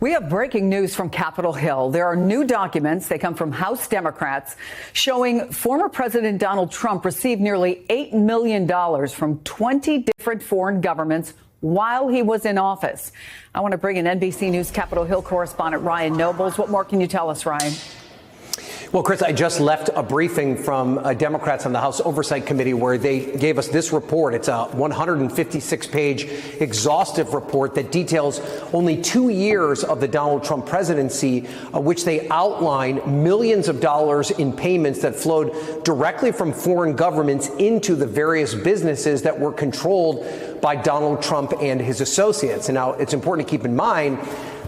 We have breaking news from Capitol Hill. There are new documents. They come from House Democrats showing former President Donald Trump received nearly $8 million from 20 different foreign governments while he was in office. I want to bring in NBC News Capitol Hill correspondent Ryan Nobles. What more can you tell us, Ryan? Well, Chris, I just left a briefing from Democrats on the House Oversight Committee where they gave us this report. It's a 156-page exhaustive report that details only 2 years of the Donald Trump presidency, which they outline millions of dollars in payments that flowed directly from foreign governments into the various businesses that were controlled by Donald Trump and his associates. And now it's important to keep in mind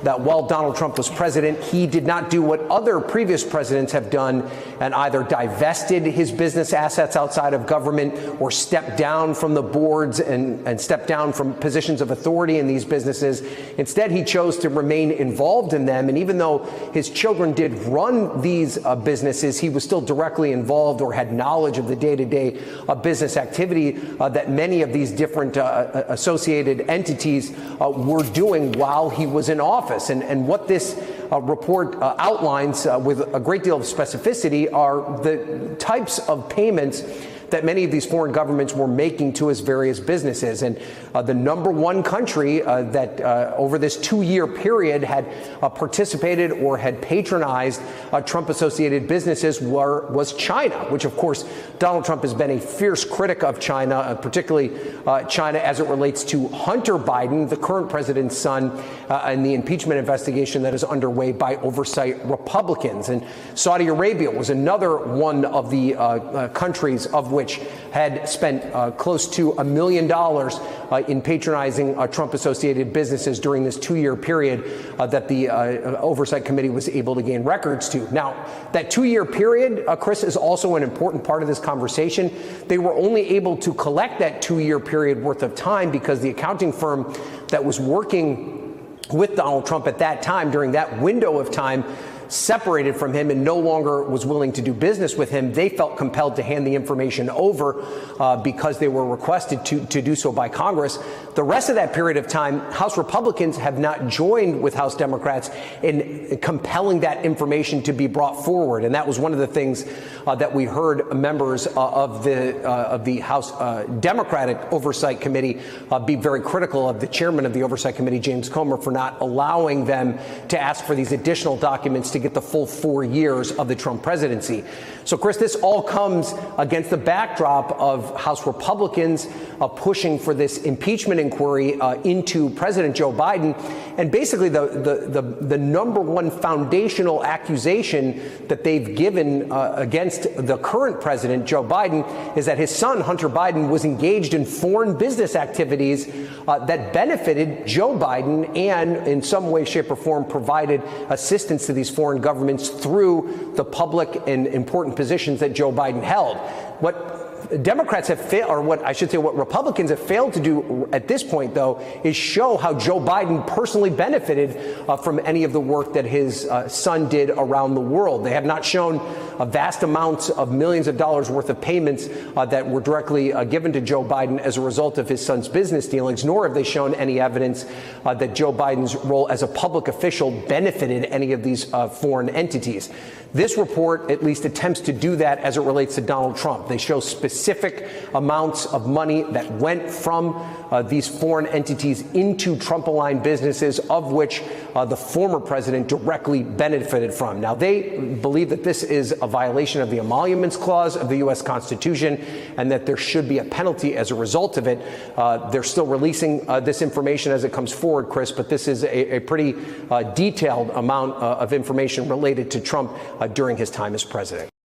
that while Donald Trump was president, he did not do what other previous presidents have done and either divested his business assets outside of government or stepped down from the boards and stepped down from positions of authority in these businesses. Instead, he chose to remain involved in them. And even though his children did run these businesses, he was still directly involved or had knowledge of the day-to-day business activity that many of these different associated entities were doing while he was in office. And what this report outlines with a great deal of specificity are the types of payments that many of these foreign governments were making to his various businesses. And the number one country that over this 2-year period had participated or had patronized Trump-associated businesses was China, which, of course, Donald Trump has been a fierce critic of China, particularly China as it relates to Hunter Biden, the current president's son, and the impeachment investigation that is underway by oversight Republicans. And Saudi Arabia was another one of the countries of which had spent close to $1 million in patronizing Trump-associated businesses during this 2-year period that the Oversight Committee was able to gain records to. Now, that 2-year period, Chris, is also an important part of this conversation. They were only able to collect that 2-year period worth of time because the accounting firm that was working with Donald Trump at that time, during that window of time, separated from him and no longer was willing to do business with him. They felt compelled to hand the information over because they were requested to do so by Congress. The rest of that period of time, House Republicans have not joined with House Democrats in compelling that information to be brought forward. And that was one of the things that we heard members of the House Democratic Oversight Committee be very critical of the chairman of the Oversight Committee, James Comer, for not allowing them to ask for these additional documents to get the full 4 years of the Trump presidency. So, Chris, this all comes against the backdrop of House Republicans pushing for this impeachment inquiry into President Joe Biden. And basically the number one foundational accusation that they've given against the current president, Joe Biden, is that his son, Hunter Biden, was engaged in foreign business activities that benefited Joe Biden and in some way, shape or form provided assistance to these foreign governments through the public and important positions that Joe Biden held. What Democrats have failed, or what I should say, what Republicans have failed to do at this point, though, is show how Joe Biden personally benefited from any of the work that his son did around the world. They have not shown vast amounts of millions of dollars worth of payments that were directly given to Joe Biden as a result of his son's business dealings, nor have they shown any evidence that Joe Biden's role as a public official benefited any of these foreign entities. This report at least attempts to do that as it relates to Donald Trump. They show specific amounts of money that went from these foreign entities into Trump-aligned businesses, of which the former president directly benefited from. Now, they believe that this is a violation of the Emoluments Clause of the U.S. Constitution and that there should be a penalty as a result of it. They're still releasing this information as it comes forward, Chris, but this is a pretty detailed amount of information related to Trump during his time as president.